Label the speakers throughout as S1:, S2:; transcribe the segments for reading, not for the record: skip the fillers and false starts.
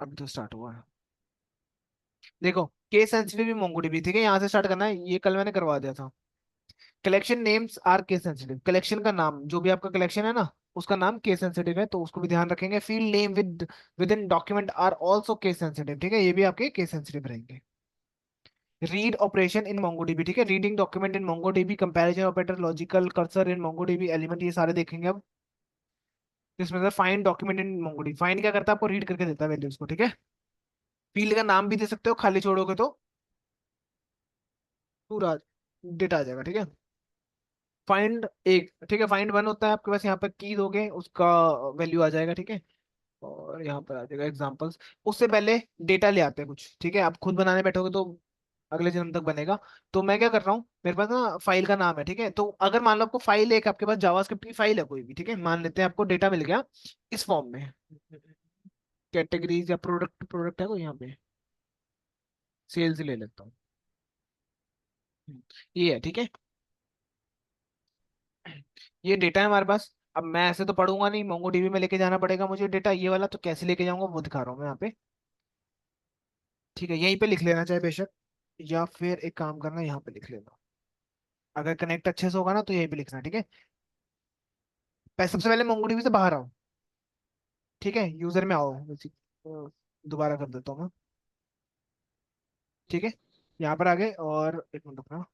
S1: अब तो स्टार्ट हुआ है। देखो, केस सेंसिटिव भी मोंगोडीबी, ठीक है, यहाँ से स्टार्ट करना है, ये कल मैंने करवा दिया था। Collection names are case sensitive, collection का नाम, जो भी आपका कलेक्शन है ना, उसका नाम केस सेंसिटिव है, तो उसको भी ध्यान रखेंगे। Field name within document are also case sensitive, ठीक है, ये भी आपके केस सेंसिटिव रहेंगे। रीड ऑपरेशन इन मोंगोडीबी, ठीक है, reading document in MongoDB, comparison operator, logical cursor in MongoDB, element, ये सारे देखेंगे अब। इसमें से find document in MongoDB, find क्या करता है, आपको रीड करके देता है वैल्यूज को, ठीक है। फील्ड का नाम भी दे सकते हो, खाली छोड़ोगे तो पूरा डेटा आ जाएगा, ठीक है। फाइंड एक, ठीक है, फाइंड वन होता है आपके पास, यहाँ पर की दोगे उसका वैल्यू आ जाएगा, ठीक है। और यहाँ पर आ जाएगा एग्जांपल्स। उससे पहले डेटा ले आते हैं कुछ, ठीक है, आप खुद बनाने बैठोगे तो अगले जन्म तक बनेगा। तो मैं क्या कर रहा हूँ, मेरे पास ना फाइल का नाम है, ठीक है, तो अगर मान लो आपको फाइल, एक आपके पास जावास्क्रिप्ट की फाइल है कोई भी, ठीक है, मान लेते हैं आपको डेटा मिल गया इस फॉर्म में, कैटेगरीज या प्रोडक्ट, प्रोडक्ट है कोई यहाँ पे, सेल्स ले लेता हूँ। ये है, ठीक है, ये डेटा है हमारे पास। अब मैं ऐसे तो पढ़ूंगा नहीं, मोंगो डीबी में लेके जाना पड़ेगा मुझे डेटा ये वाला, तो कैसे लेके जाऊंगा वो दिखा रहा हूँ मैं यहाँ पे। ठीक है, यहीं पे लिख लेना चाहे बेशक, या फिर एक काम करना, यहाँ पे लिख लेना। अगर कनेक्ट अच्छे से होगा ना तो यहीं पे लिखना, ठीक है। सबसे पहले मोंगो डीबी से बाहर आओ, ठीक है, यूजर में आओ, दोबारा कर देता हूँ मैं, ठीक है। यहाँ पर आ गए, और एक मिनट रुकना,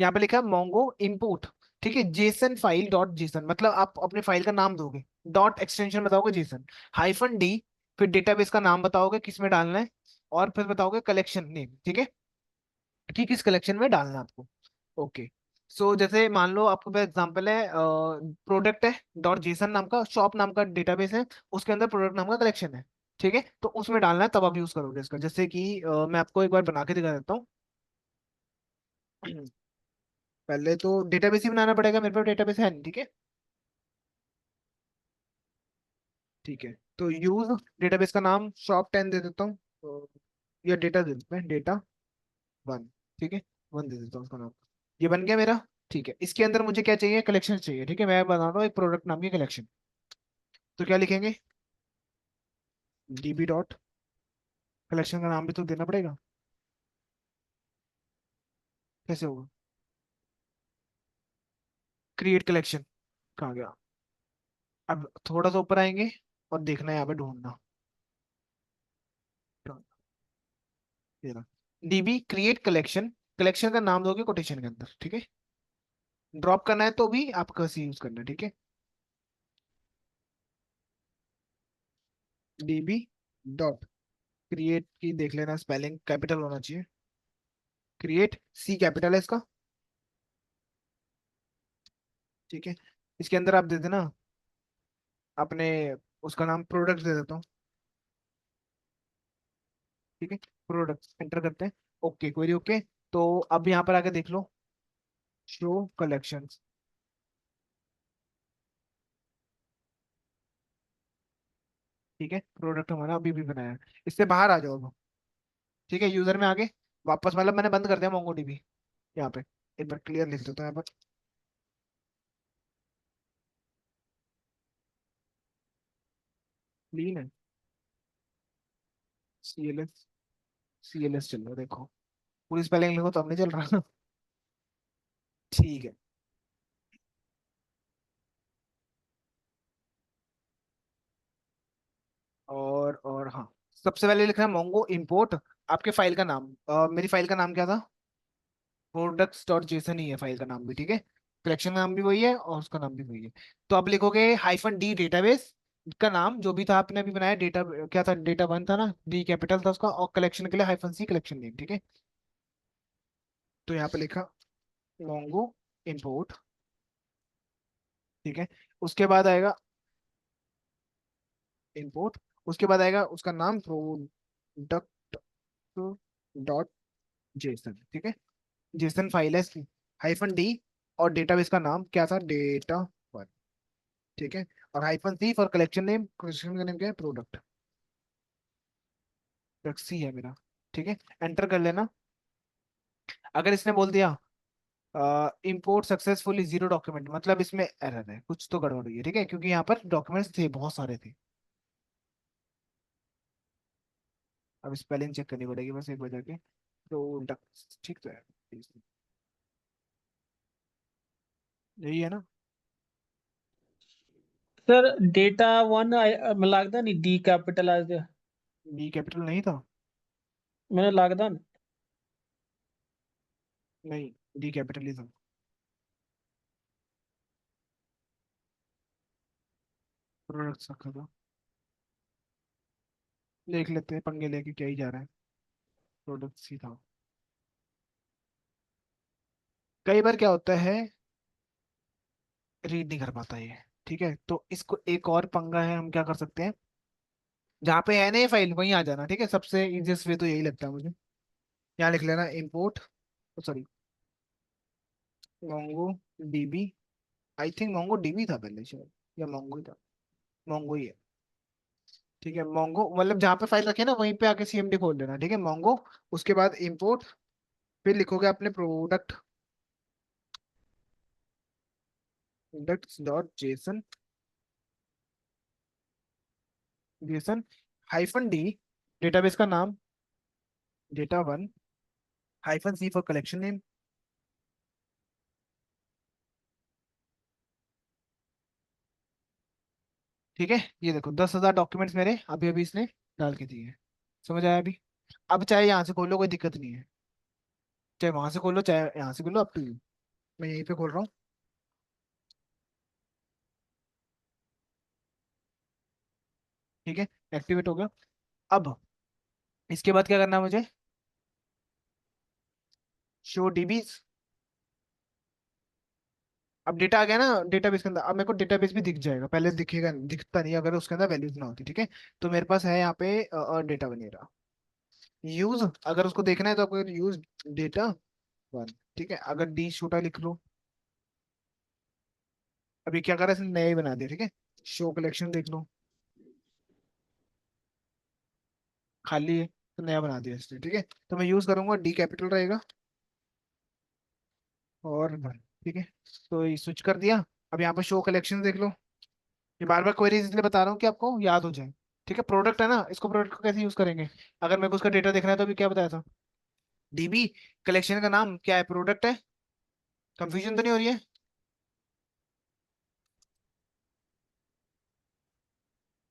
S1: यहाँ पे लिखा है मोंगो इम्पोर्ट, ठीक है, जेसन फाइल डॉट जेसन, मतलब आप अपने फाइल का नाम दोगे, डॉट एक्सटेंशन बताओगे जेसन, हाइफन डी, फिर डेटाबेस का नाम बताओगे किस में डालना है, और फिर बताओगे कलेक्शन नेम, ठीक है, कि किस कलेक्शन में डालना है आपको। ओके। सो जैसे मान लो आपके पास एग्जांपल है, प्रोडक्ट है डॉट जेसन नाम का, शॉप नाम का डेटाबेस है, उसके अंदर प्रोडक्ट नाम का कलेक्शन है, ठीक है, तो उसमें डालना है, तब आप यूज करोगे इसका। जैसे कि मैं आपको एक बार बना के दिखा देता हूँ। पहले तो डेटाबेस ही बनाना पड़ेगा, मेरे पास डेटाबेस है नहीं, ठीक है। ठीक है, तो यूज डेटाबेस का नाम शॉप 10 दे देता हूँ, या डेटा दे देते हैं, डेटा 1, ठीक है, 1 दे देता हूँ उसका नाम। ये बन गया मेरा। ठीक है, इसके अंदर मुझे क्या चाहिए, कलेक्शन चाहिए, ठीक है, मैं बना रहा हूँ एक प्रोडक्ट नाम की कलेक्शन। तो क्या लिखेंगे, डीबी डॉट, कलेक्शन का नाम भी तो देना पड़ेगा, कैसे होगा, क्रिएट कलेक्शन, कहाँ गया। अब थोड़ा सा ऊपर आएंगे, और देखना है यहाँ पे ढूंढना, डीबी क्रिएट कलेक्शन, कलेक्शन का नाम दोगे कोटेशन के अंदर, ठीक है। ड्रॉप करना है तो भी आपका सी यूज करना है, ठीक है। डीबी डॉट क्रिएट की देख लेना, स्पेलिंग कैपिटल होना चाहिए, क्रिएट, सी कैपिटल है इसका, ठीक है। इसके अंदर आप दे देना अपने, उसका नाम प्रोडक्ट दे देता हूँ, ठीक है, प्रोडक्ट एंटर करते हैं। Okay, query okay. तो अब यहाँ पर आके देख लो, शो कलेक्शंस, ठीक है, प्रोडक्ट हमारा अभी भी बनाया है। इससे बाहर आ जाओ अब, ठीक है, यूजर में आगे वापस, मतलब मैंने बंद कर दिया मोंगो डीबी, यहाँ पे एक बार क्लियर लिख देता हूँ यहाँ पर, क्लीन है, CLS, CLS चल रहा है, देखो पूरी स्पेलिंग लिखो तो अब नहीं चल रहा। ठीक है, और हाँ, सबसे पहले लिखना है मोंगो इंपोर्ट, आपके फाइल का नाम, मेरी फाइल का नाम क्या था, प्रोडक्ट्स डॉट जेसन ही है फाइल का नाम भी, ठीक है, कलेक्शन का नाम भी वही है और उसका नाम भी वही है। तो आप लिखोगे हाइफन डी, डेटाबेस का नाम जो भी था आपने अभी बनाया, डेटा क्या था, डेटा 1 था ना, डी कैपिटल था उसका, और कलेक्शन के लिए हाइफन सी, कलेक्शन नेम, ठीक है। तो यहाँ पे लिखा मोंगो इंपोर्ट, ठीक है, उसके बाद आएगा इंपोर्ट, उसके बाद आएगा उसका नाम प्रोडक्ट डॉट जेसन, ठीक है, जेसन फाइल है इसकी, हाइफन डी, और डेटाबेस का नाम क्या था, डेटा 1, ठीक है, और hyphen C for collection name, collection का नेम क्या है, प्रोडक्ट, सी है मेरा, ठीक है, एंटर कर लेना। अगर इसने बोल दिया इंपोर्ट सक्सेसफुली जीरो डॉक्यूमेंट, मतलब इसमें एरर है, कुछ तो गड़बड़ हुई है, ठीक है, क्योंकि यहाँ पर डॉक्यूमेंट्स थे, बहुत सारे थे। अब स्पेलिंग चेक करनी पड़ेगी बस एक बार जाके। प्रोडक्ट ठीक तो है, यही है ना।
S2: सर डेटा वन मैं लगता नहीं डी कैपिटलाइज्ड है।
S1: डी कैपिटल नहीं था।
S2: मैंने लगता नहीं।
S1: नहीं, डी कैपिटल ही था। प्रोडक्ट रखा था। देख लेते हैं, पंगे लेके क्या ही जा रहा है। प्रोडक्ट ही था। कई बार क्या होता है, रीड नहीं कर पाता ये। ठीक है, तो इसको एक और पंगा है, हम क्या कर सकते हैं, जहाँ पे है ना ये फाइल वहीं आ जाना। ठीक है, सबसे इजीएस्ट वे तो यही लगता है मुझे। यहाँ लिख लेना import, sorry, Mongo dB. I think Mongo dB था पहले शायद, या मोंगो ही था। मोंगो ही है। ठीक है, मोंगो मतलब जहाँ पे फाइल रखे ना वहीं पे आके सीएमडी खोल लेना। ठीक है, मोंगो। उसके बाद इम्पोर्ट, फिर लिखोगे अपने product, products dot JSON, JSON hyphen D, database का नाम data one, hyphen C for collection name. ठीक है, ये देखो 10,000 डॉक्यूमेंट्स मेरे अभी अभी इसने डाल के दिए हैं। समझ आया अभी। अब चाहे यहाँ से खोलो कोई दिक्कत नहीं है, चाहे वहां से खोलो चाहे यहाँ से खोलो, अप टू यू। मैं यहीं पे खोल रहा हूँ। ठीक है, एक्टिवेट हो गया। अब इसके बाद क्या करना है मुझे, शो डीबीज। अब डेटा आ गया ना डेटाबेस के अंदर, अब मेरे को डेटाबेस भी दिख जाएगा, पहले दिखेगा, दिखता नहीं अगर उसके अंदर वैल्यूज ना होती। ठीक है, तो मेरे पास है यहाँ पे डेटा बनेगा। यूज, अगर उसको देखना है तो आपको यूज डेटा वन। ठीक है, अगर डी छोटा लिख लो। अभी क्या करा इसने, नया ही बना दिया। ठीक है, शो कलेक्शन देख लो, खाली है तो नया बना दिया इसने। ठीक है, तो मैं यूज करूंगा, डी कैपिटल रहेगा और वन। ठीक है, तो ये स्विच कर दिया। अब यहाँ पे शो कलेक्शन देख लो। ये बार बार क्वेरीज इसलिए बता रहा हूँ कि आपको याद हो जाए। ठीक है, प्रोडक्ट है ना, इसको प्रोडक्ट को कैसे यूज करेंगे, अगर मेरे को उसका डेटा देखना है तो अभी क्या बताया था, डीबी, कलेक्शन का नाम क्या है, प्रोडक्ट है। कंफ्यूजन तो नहीं हो रही है।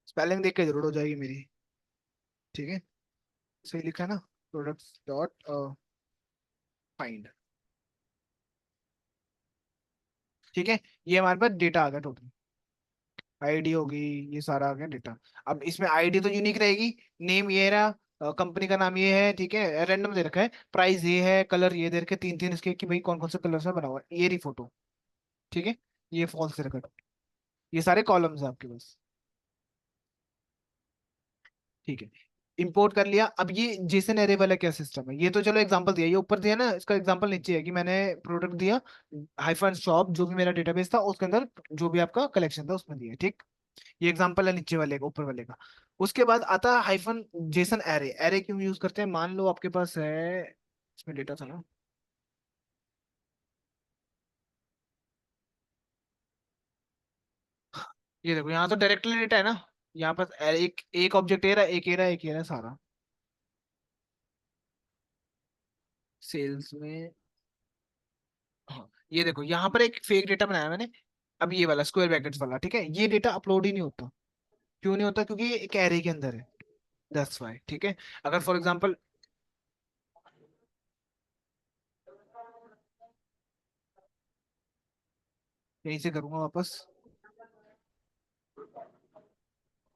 S1: स्पेलिंग देख के जरूर हो जाएगी मेरी। ठीक है, सही लिखा है ना, प्रोडक्ट डॉट फाइंड। ठीक है, ये हमारे पास डेटा आ गया टोटल। आईडी होगी, ये सारा आ गया डेटा। अब इसमें आईडी तो यूनिक रहेगी। नेम ये रहा, कंपनी का नाम ये है। ठीक है, रैंडम दे रखा है। प्राइस ये है, कलर ये दे रखे, तीन तीन इसके कि भाई कौन कौन से कलर से बना हुआ है, ये रही फोटो। ठीक है, ये फॉल्स दे रखा है। ये सारे कॉलम्स है आपके पास। ठीक है, इंपोर्ट कर लिया। अब ये जेसन एरे वाला क्या सिस्टम है, ये तो चलो एग्जांपल दिया, ये ऊपर दिया ना, इसका एग्जांपल नीचे है कि मैंने प्रोडक्ट दिया, हाइफन शॉप जो भी मेरा डेटाबेस था उसके अंदर जो भी आपका कलेक्शन था उसमें दिया। ठीक, ये एग्जांपल है नीचे वाले का, ऊपर वाले का। उसके बाद आता है हाइफन जेसन एरे। एरे क्यों यूज करते हैं, मान लो आपके पास है, इसमें डेटा था ना, ये देखो यहाँ तो डायरेक्टली डेटा है ना। यहाँ पर एक एक ऑब्जेक्ट ए रहा, एक ए रहा, एक ए रहा, सारा सेल्स में। हाँ, ये देखो यहाँ पर एक फेक डेटा बनाया मैंने। अब ये वाला स्क्वायर ब्रैकेट्स वाला, ठीक है, ये डेटा अपलोड ही नहीं होता। क्यों नहीं होता, क्योंकि ये एक एरे के अंदर है। That's why. ठीक है, अगर फॉर एग्जांपल यहीं से करूंगा वापस,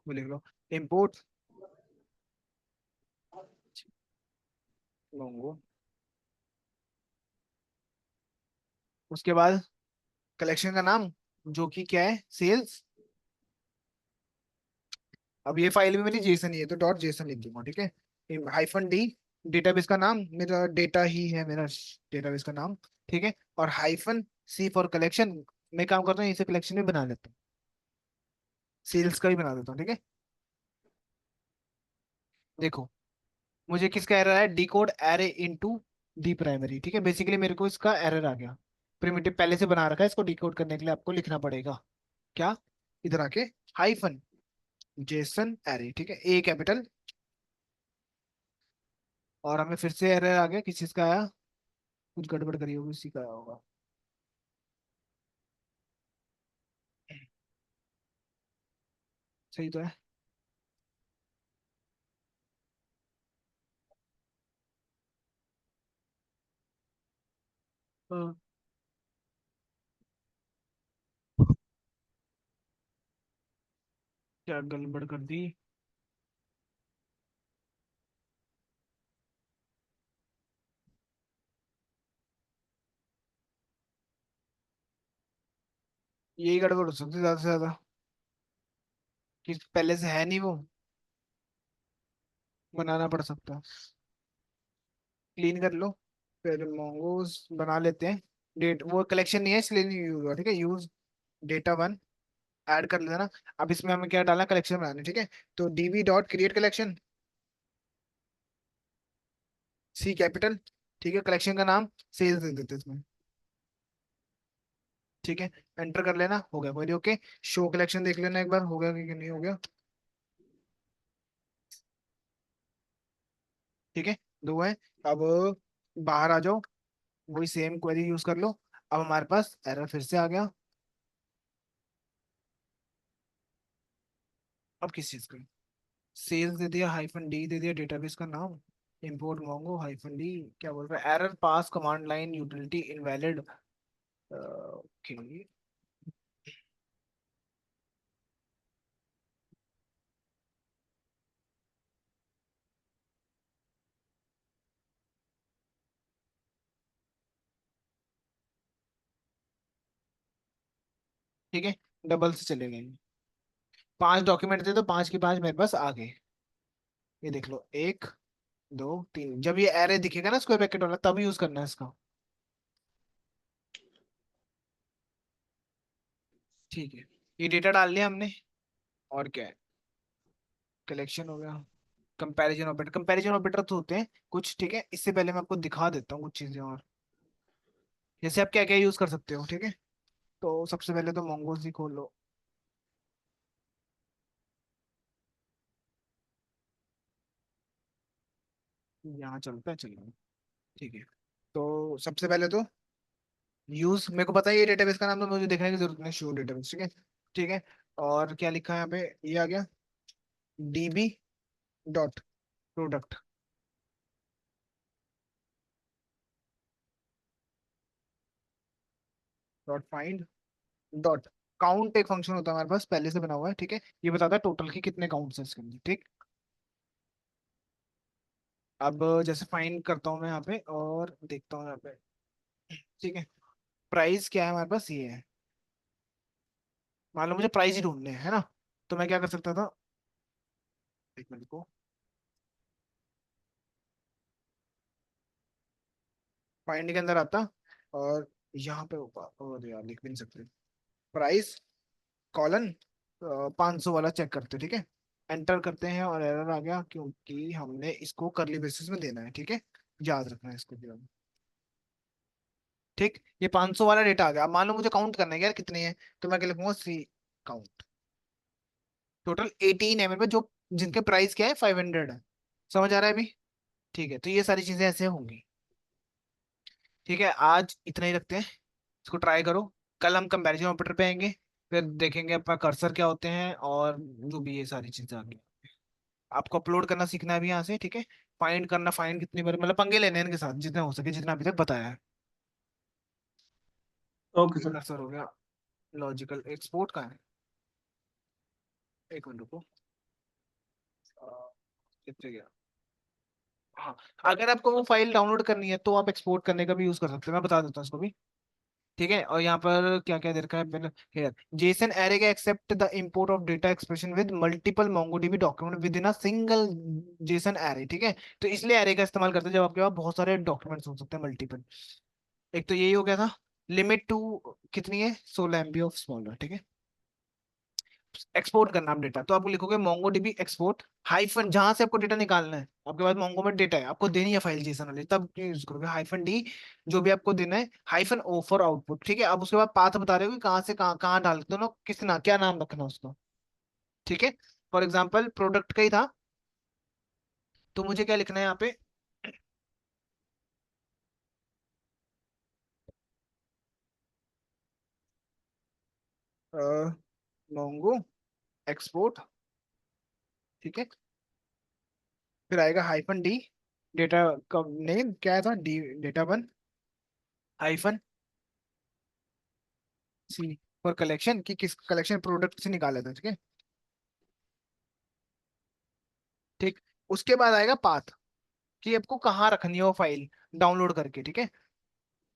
S1: वो लिख लो इम्पोर्ट लोंगो। उसके बाद कलेक्शन का नाम जो कि क्या है, सेल्स। अब ये फाइल भी मेरी जेसन ही है तो डॉट जेसन लिख दूंगा। ठीक है, हाइफन डी, डेटाबेस का नाम मेरा डेटा ही है, मेरा डेटाबेस का नाम। ठीक है, और हाइफन सी फॉर कलेक्शन। मैं काम करता हूँ इसे कलेक्शन में बना लेता हूँ, सेल्स का ही बना देता हूँ। ठीक है, देखो मुझे किसका एरर है, D code array into D primary. ठीक है, बेसिकली मेरे को इसका एरर आ गया। प्रिमिटिव पहले से बना रखा है, इसको डिकोड करने के लिए आपको लिखना पड़ेगा क्या, इधर आके हाइफन जेसन एरे। ठीक है, ए कैपिटल और हमें फिर से एरर आ गया, किस चीज का आया? कुछ गड़बड़ करी होगी, उसी का आया होगा। सही तो है। हाँ। क्या गड़बड़ कर दी? यही गड़बड़ हो सकती है ज्यादा से ज्यादा, कि पहले से है नहीं वो, बनाना पड़ सकता है। क्लीन कर लो, फिर मोंगोज बना लेते हैं। डेट वो कलेक्शन नहीं है इसलिए नहीं यूज हुआ, ठीक है। यूज डेटा वन, ऐड कर लेना। अब इसमें हमें क्या डालना, कलेक्शन बनानी, ठीक है। तो डीबी डॉट क्रिएट कलेक्शन, सी कैपिटल, ठीक है। कलेक्शन का नाम सेल्स दे देते हैं इसमें, ठीक है। एंटर कर लेना, हो गया कोई, ओके। शो कलेक्शन देख लेना एक बार, हो गया कि नहीं हो गया, ठीक है। दो है। अब बाहर आ जाओ, वही सेम क्वेरी यूज कर लो। अब हमारे पास एरर फिर से आ गया। अब किस चीज का? सेल्स दे दिया, हाइफन डी दे दिया, डेटाबेस का नाम, इंपोर्ट मोंगो हाइफन डी। क्या बोल रहा है, error pass command line utility invalid, okay. ठीक है, डबल से चले गए। 5 डॉक्यूमेंट थे तो पांच के पांच मेरे पास आ गए। ये देख लो, एक, दो, तीन। जब ये एरे दिखेगा ना स्क्वायर ब्रैकेट वाला, तब यूज करना है इसका, ठीक है। ये डेटा डाल लिया हमने, और क्या है, कलेक्शन हो गया। कंपैरिजन ऑपरेटर तो होते हैं कुछ, ठीक है। इससे पहले मैं आपको दिखा देता हूँ कुछ चीजें और, जैसे आप क्या क्या यूज कर सकते हो, ठीक है। तो सबसे पहले तो मोंगोज ही खोल लो। यहाँ चलता है, चलो, ठीक है। तो सबसे पहले तो यूज, मेरे को पता है ये डेटाबेस का नाम, तो मुझे देखने की जरूरत नहीं, शो डेटाबेस, ठीक है। ठीक है। और क्या लिखा है यहाँ पे, ये आ गया, dB dot product dot find dot count. एक फंक्शन होता है हमारे पास, पहले से बना हुआ है, ठीक है। ये बताता है टोटल के कितने काउंट्स हैं इसके अंदर, ठीक। अब जैसे फाइंड करता हूँ मैं यहाँ पे और देखता हूँ यहाँ पे, ठीक है। प्राइस क्या है हमारे पास, ये है। मान लो मुझे प्राइस ही ढूंढने हैं, है ना। तो मैं क्या कर सकता था, एक मिनट को, फाइंड के अंदर आता, और यहाँ पे होगा, और यार लिख भी नहीं सकते, प्राइस कॉलन 500 वाला चेक करते, ठीक है। एंटर करते हैं और एरर आ गया, क्योंकि हमने इसको करली बेसिस में देना है, ठीक है। याद रखना है इसको भी अब। ठीक, ये 500 वाला डेटा आ गया। अब मान लो मुझे काउंट करना है कि यार कितने हैं, तो मैं क्या लिखूंगा, सी काउंट। टोटल 18 है मेरे पास, जो जिनके प्राइस क्या है, 500 है। समझ आ रहा है अभी? ठीक है, तो ये सारी चीजें ऐसे होंगी। ठीक है, आज इतना ही रखते हैं, इसको ट्राई करो। कल हम कंपैरिजन ऑपरेटर पे आएंगे, फिर देखेंगे अपना कर्सर क्या होते हैं, और जो भी ये सारी चीजें आगे आपको अपलोड करना सीखना है भी यहाँ से, ठीक है। फाइंड करना, फाइंड कितनी बार, मतलब पंगे लेने हैं इनके साथ जितने हो सके, जितना अभी तक बताया है।
S2: Okay sir.
S1: कर्सर हो गया, लॉजिकल एक्सपोर्ट का है, एक मिनट रुको, अ, कितने गया, हाँ। अगर आपको वो फाइल डाउनलोड करनी है तो आप एक्सपोर्ट करने का भी यूज कर सकते हैं, मैं बता देता हूँ इसको भी। ठीक है, और यहाँ पर क्या क्या दे रखा है पहले, हियर जेसन एरे का accept the import of data expression with multiple MongoDB document within a single JSON array, ठीक है। तो इसलिए एरे का इस्तेमाल करते हैं जब आपके पास बहुत सारे डॉक्यूमेंट्स हो सकते हैं, मल्टीपल। एक तो यही हो गया था। लिमिट टू कितनी है, 16 MB ऑफ स्मॉलर, ठीक है। एक्सपोर्ट करना आप डेटा, तो आप लिखोगे मोंगो डीबी एक्सपोर्ट हाइफन, जहां से आपको डेटा निकालना है, आपके पास मोंगो में डेटा है, आपको देनी है फाइल जेसन वाली, तब यूज करोगे हाइफन डी, जो भी आपको देना है, हाइफन ओ फॉर आउटपुट, ठीक है। अब उसके बाद पाथ बता रहे हो कि कहाँ से कहाँ कहाँ डाल दोनों, किस ना क्या नाम रखना है उसको, ठीक है। फॉर एग्जाम्पल प्रोडक्ट का ही था, तो मुझे क्या लिखना है यहाँ पे, मोंगो एक्सपोर्ट, ठीक है। फिर आएगा हाइफन डी, डेटा का नेम क्या था, D data one, hyphen C for collection, कि किस कलेक्शन प्रोडक्ट से निकाला था, ठीक है। ठीक। उसके बाद आएगा पाथ, कि आपको कहाँ रखनी है वो फाइल डाउनलोड करके, ठीक है।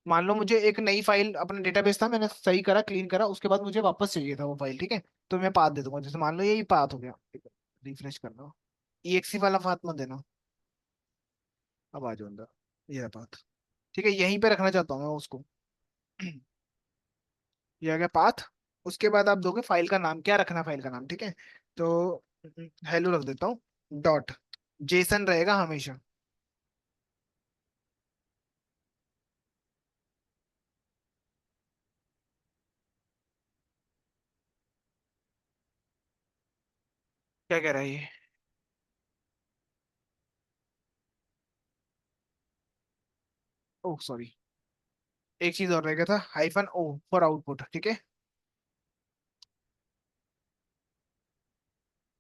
S1: मान लो मुझे एक नई फाइल, अपना डेटाबेस था, मैंने सही करा, क्लीन करा, उसके बाद मुझे वापस चाहिए था वो फाइल, ठीक है। तो मैं पाथ दे दूंगा, जैसे मान लो यही पाथ हो गया, रिफ्रेश करना, EXE वाला पाथ मत देना। अब आ जाओ अंदर, ये रहा पाथ, ठीक है, यहीं पे रखना चाहता हूँ मैं उसको। ये आ गया पाथ। उसके बाद आप दोगे फाइल का नाम, क्या रखना फाइल का नाम, ठीक है। तो हेलो रख देता हूँ, डॉट जेसन रहेगा हमेशा। क्या कह रहा है ये, ओह सॉरी, एक चीज और रह गया था, हाइफन ओ फॉर आउटपुट, ठीक है।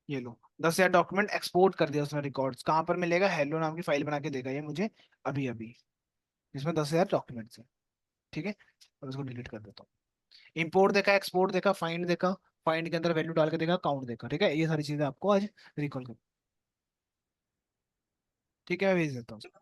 S1: ये लो, 10,000 डॉक्यूमेंट एक्सपोर्ट कर दिया उसने, रिकॉर्ड्स कहाँ पर मिलेगा, हेलो नाम की फाइल बना के देगा ये मुझे अभी अभी, जिसमें 10,000 डॉक्यूमेंट्स है, ठीक है। और उसको डिलीट कर देता हूँ। इंपोर्ट देखा, एक्सपोर्ट देखा, फाइंड देखा, फाइंड के अंदर वैल्यू डाल के देखा, काउंट देखा, ठीक है। ये सारी चीजें आपको आज रिकॉल कर, ठीक है, मैं भेज देता हूँ।